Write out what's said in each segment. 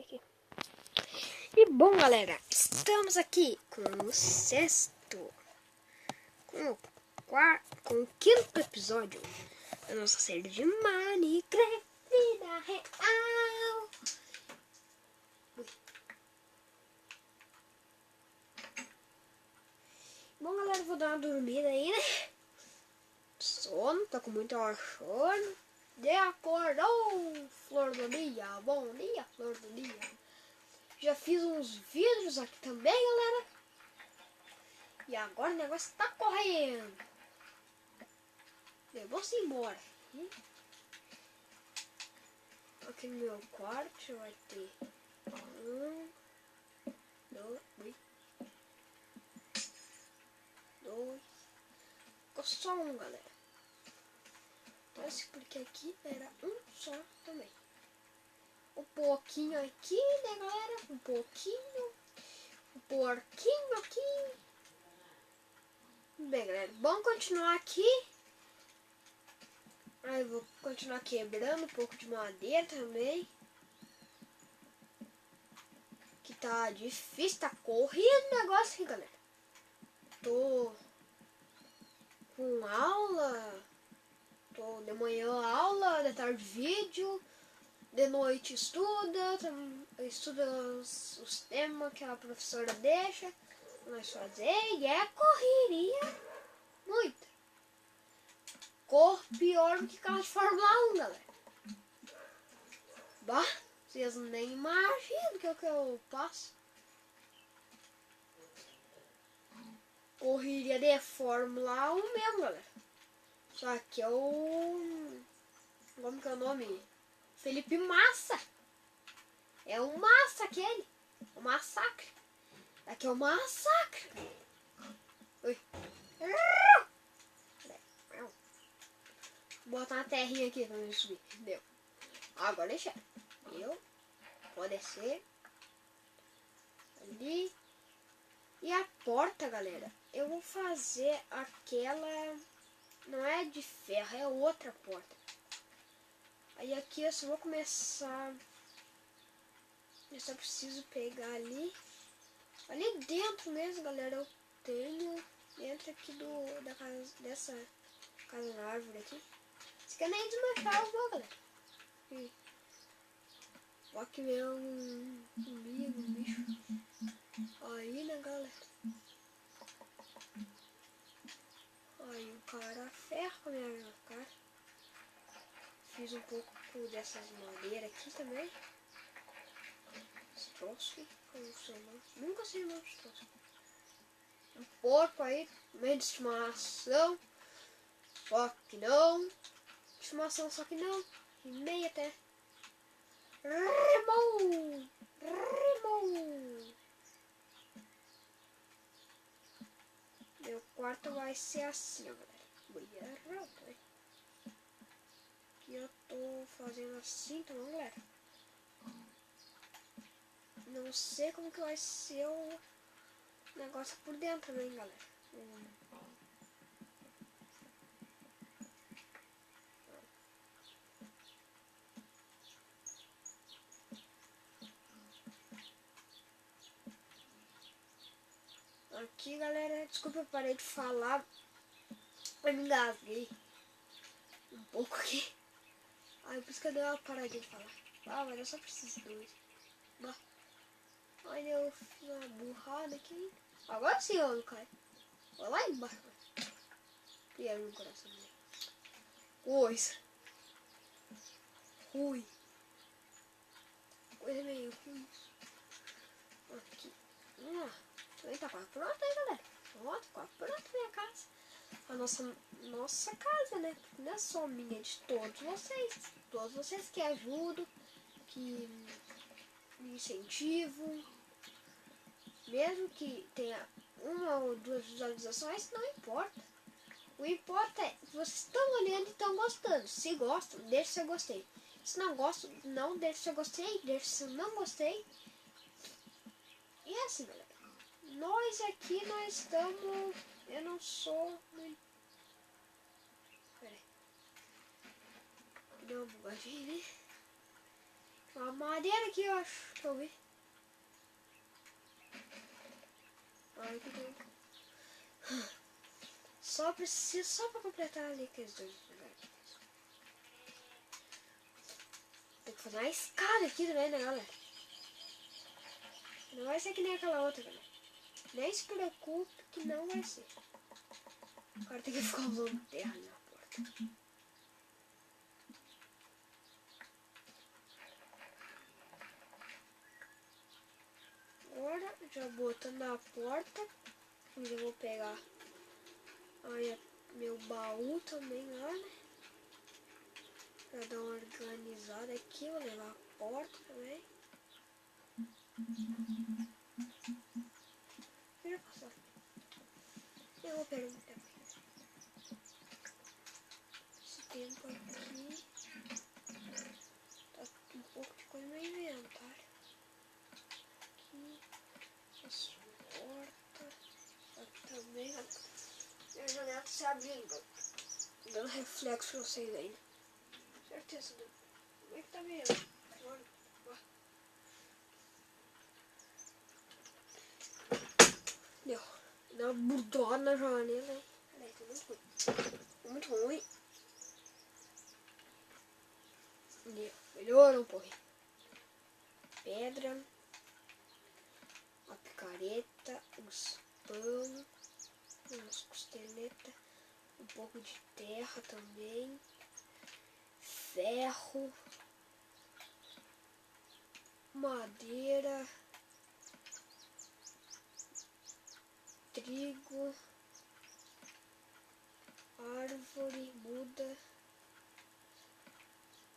aqui. E bom, galera, estamos aqui com o sexto, com o quinto episódio da nossa série de Minecraft Vida Real. Bom, galera, vou dar uma dormida aí, né? Sono, tô com muito sono. De acordou, flor do dia, bom dia, flor do dia. Já fiz uns vídeos aqui também, galera. E agora o negócio tá correndo. Eu vou embora. Aqui no meu quarto vai ter 1, 2. Ficou só um, galera. Parece porque aqui era um só também. Um pouquinho aqui, né, galera? Um pouquinho. Um porquinho aqui. Bem, galera, vamos continuar aqui. Aí eu vou continuar quebrando um pouco de madeira também. Que tá difícil, tá corrido o negócio aqui, galera. Tô com aula. Tô de manhã aula, de tarde vídeo. De noite estuda os temas que a professora deixa nós fazer. E é correria muita. Cor pior do que carro de Fórmula 1, galera. Bah, vocês nem imaginam o que eu passo. Correria de Fórmula 1 mesmo, galera. Só que eu... Como que é o nome? Felipe Massa. É um massa aquele. Um massacre. Aqui é um massacre. Oi. Vou botar uma terrinha aqui pra eu subir. Deu. Agora deixa. Vou descer. Ali. E a porta, galera. Eu vou fazer aquela... Não é de ferro, é outra porta. Aí aqui eu só vou começar... Eu só preciso pegar ali. Ali dentro mesmo, galera, eu tenho... Dentro aqui da casa, dessa casa na árvore aqui. Você quer nem desmanchar o meu, galera. Ó que vem um bicho. Aí, né, galera. Aí o cara ferra com a minha cara. Fiz um pouco dessas madeiras aqui também. Esse troço aqui, não sei não. Nunca sei o nome desse troço. Um porco aí, meio de estimação. Só que não. Estimação, só que não. E meio até. Rimou! Meu quarto vai ser assim, galera. Aqui eu tô fazendo assim, tá bom, galera? Não sei como que vai ser o negócio por dentro também, galera. Aqui, galera, desculpa, eu parei de falar. Eu me engasguei um pouco aqui. Aí por isso que eu dei uma paradinha de falar. Ah, mas eu só preciso de 2. Aí eu fiz uma burrada aqui. Agora sim eu não caio. Vou lá embaixo. Piano no coração dele. Coisa. Ruim. Coisa meio ruim. Aqui. Também tá quase pronto aí, galera. Ó, tá quase pronto a minha casa. A nossa casa, né? Não é só minha, é de todos vocês. Todos vocês que ajudam, que me incentivam. Mesmo que tenha 1 ou 2 visualizações, não importa. O importa é que vocês estão olhando e estão gostando. Se gostam, deixe seu gostei. Se não gostam, não deixe seu gostei, deixe seu não gostei. E é assim, galera. Nós aqui, nós estamos... Eu não sou muito... Pera aí. Deu uma bugadinha, né? Uma madeira aqui, eu acho. Deixa eu ver. Ai, que tempo. Só preciso, só pra completar ali aqueles dois lugares. Tem que fazer uma escada aqui também, né, galera? Não vai ser que nem aquela outra, galera. Nem se preocupe que não vai ser. Agora tem que ficar usando terra na porta. Agora, já botando na porta. Eu vou pegar aí meu baú também lá, né? Pra dar uma organizada aqui. Vou levar a porta também. Eu já passou. Eu vou pegar também. Esse tempo aqui. Tá um pouco de coisa no meu inventário. Aqui. As portas. Aqui também. Minha janela se abrindo. Dando reflexo pra vocês ainda. Certeza. Como é que tá vendo? Deu. Deu uma burdona na janela, hein? Peraí, tá muito ruim. Tá muito ruim. Deu. Melhorou um pouquinho. Pedra. A picareta. Os pão. Umas costeletas. Um pouco de terra também. Ferro. Madeira. Trigo. Árvore. Muda.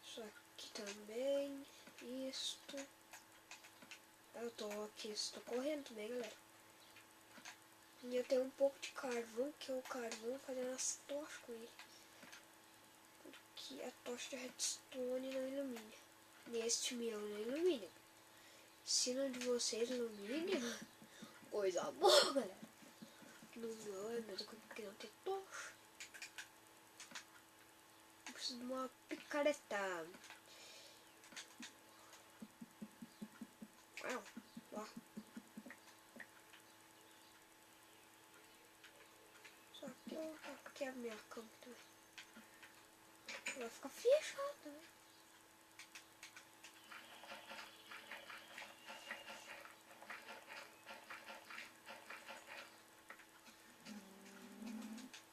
Isso aqui também. Isto. Eu tô aqui, estou correndo também, galera. E eu tenho um pouco de carvão, que é o carvão fazendo as tochas com ele. Porque a tocha de redstone não ilumina. Neste meu não ilumina. Se no de vocês ilumina, coisa boa, galera. No meu é mesmo que não tem tocha. Eu preciso de uma picareta. Ó. Só que eu aqui a minha cama também. Vai ficar fechada, né?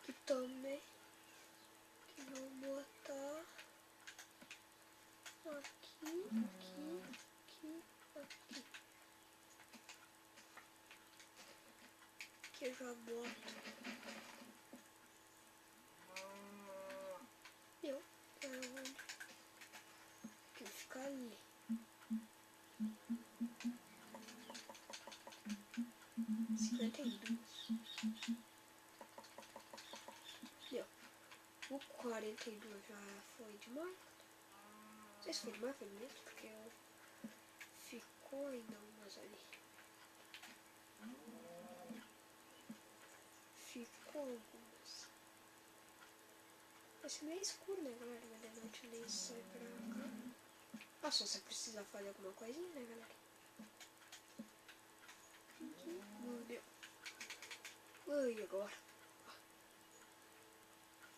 Aqui também. Que vou botar aqui. Aqui eu já boto. Deu. Que fica ali. Deu. O 42 já foi demais. Não sei se foi demais, foi menos, porque ficou ainda umas ali. Ficou algumas. Vai ser meio escuro, né, galera? Mas de noite nem sai pra cá. Ah, só você precisa fazer alguma coisinha, né, galera? Deu. Ui, agora.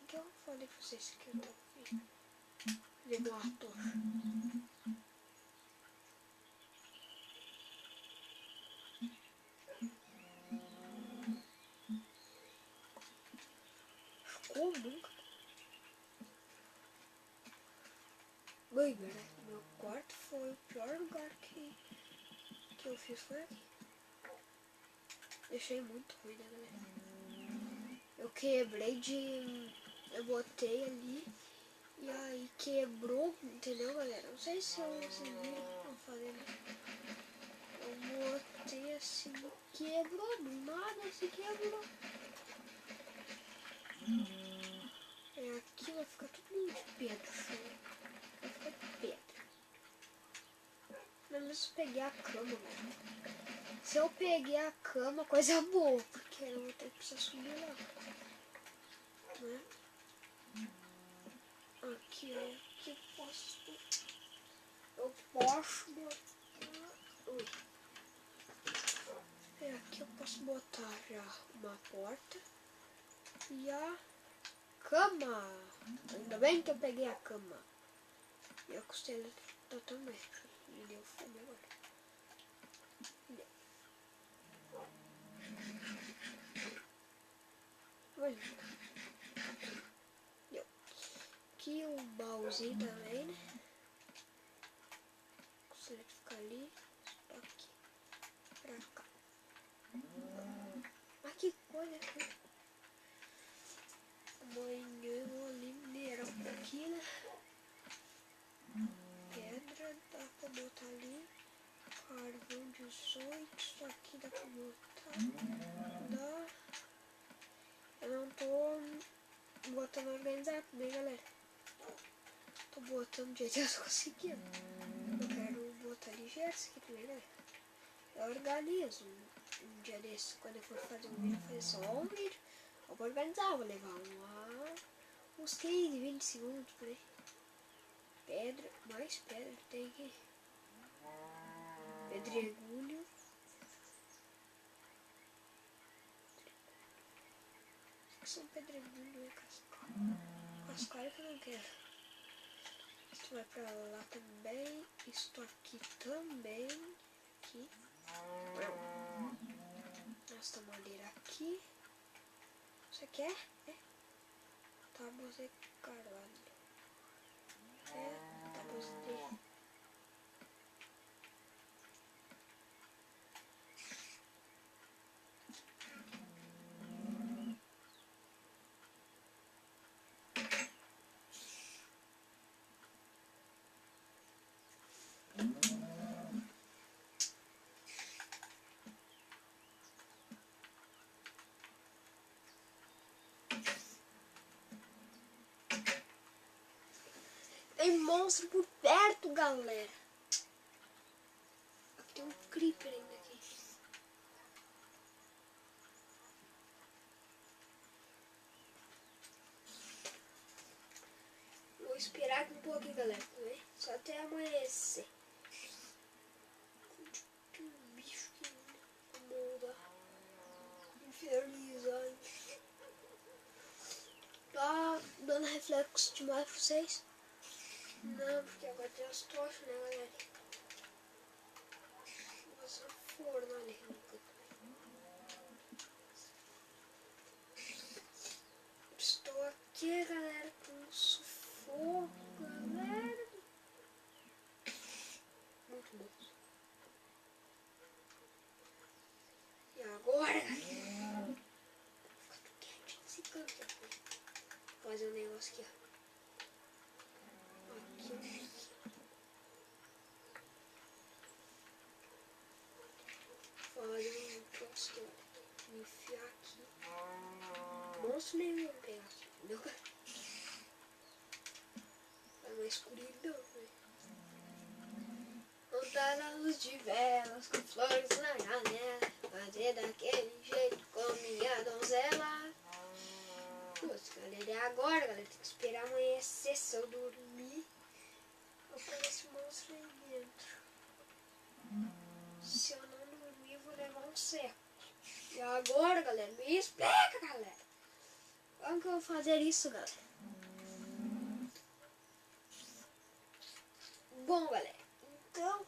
O que eu falei pra vocês que eu tô vendo? Ligou a tocha. Ficou nunca. Ui, galera, meu quarto foi o pior lugar que eu fiz foi aqui. Deixei muito ruim, né, galera? Eu quebrei de... Eu botei ali e aí quebrou, entendeu, galera? Não sei se vocês viram eu fazendo. Eu botei assim, quebrou, do nada assim quebrou. É, aqui vai ficar tudo de pedra, assim. Vai ficar de pedra. Mas eu peguei a cama, velho. Se eu peguei a cama, coisa boa, porque eu vou ter que precisar subir lá. Né? Aqui, ó. Aqui eu posso... eu posso botar... Ui. Aqui eu posso botar já uma porta e a cama. Ainda bem que eu peguei a cama. E a costela tá também. Me deu fome agora. Deu. Aqui o baúzinho também, né? A costela fica ali. Aqui. Pra cá. Mas que coisa aqui. Amanhã eu vou ali minerar um pouquinho, né? Pedra dá pra botar ali. Carvão 18. Isso aqui dá pra botar. Dá. Eu não tô botando organizado bem, galera. Tô botando do jeito que eu tô conseguindo. Eu quero botar ligeiro isso aqui também, galera. Eu organizo um dia desse, quando eu for fazer um vídeo, fazer só um vídeo. Eu vou organizar, vou levar uns 15, 20 segundos por aí. Pedra, mais pedra tem aqui. Pedregulho. São pedregulho e cascalho. Cascalho que eu não quero. Isto vai pra lá também. Isto aqui também. Aqui. Esta madeira aqui. Isso aqui é? Tábuas de carvalho. Tábuas de... Tem monstro por perto, galera. Aqui tem um creeper ainda aqui. Vou esperar aqui um pouquinho, galera. Só até amanhecer. Tem um bicho que muda. Infernizado. Tá dando reflexo demais pra vocês? Não, porque agora tem as tochas, né, galera? Vou passar forno ali. Estou aqui, galera, com sufoco, galera. Muito bom. E agora, galera? Vou ficar quietinho nesse canto aqui. Vou fazer um negócio aqui, ó. Fazer um troço, me enfiar aqui. Monstro nenhum vai pegar aqui, entendeu? Tá mais escuridão, né? Montar na luz de velas com flores na janela. Fazer daquele jeito com minha donzela. Putz, galera, é agora, galera. Tem que esperar amanhecer. Se eu dormir, eu pego esse monstro aí dentro. Se eu não dormir, eu vou levar um seco. E agora, galera, me explica, galera. Como que eu vou fazer isso, galera? Bom, galera, então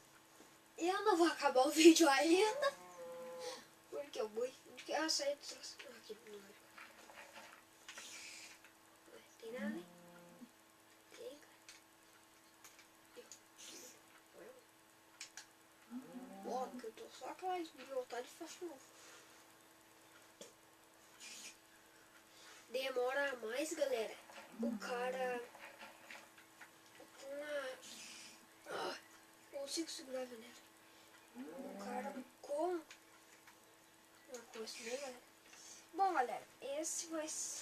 eu não vou acabar o vídeo ainda. Porque eu vou... Eu saí aqui no ar. Tem nada, hein? Tem, ó, que eu tô só aquelas de vontade de fazer novo. Demora mais, galera. O cara... consigo segurar, galera. O cara com... uma coisa, né, galera? Bom, galera, esse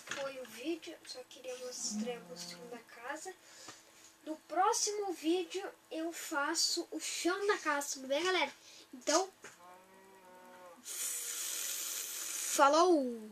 foi o vídeo. Só queria mostrar a construção da casa. No próximo vídeo eu faço o chão da casa, tudo bem, galera? Então, falou!